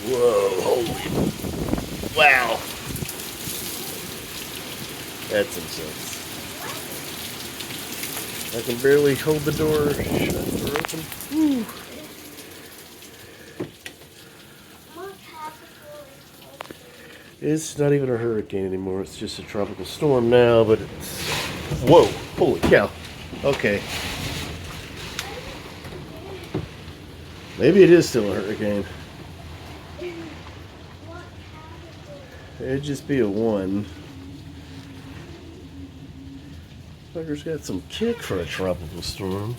Whoa, holy. Wow. That's intense. I can barely hold the door shut or open. Whew. It's not even a hurricane anymore. It's just a tropical storm now, but it's... Whoa, holy cow. Okay. Maybe it is still a hurricane. It'd just be a 1. Fucker's got some kick for a tropical storm.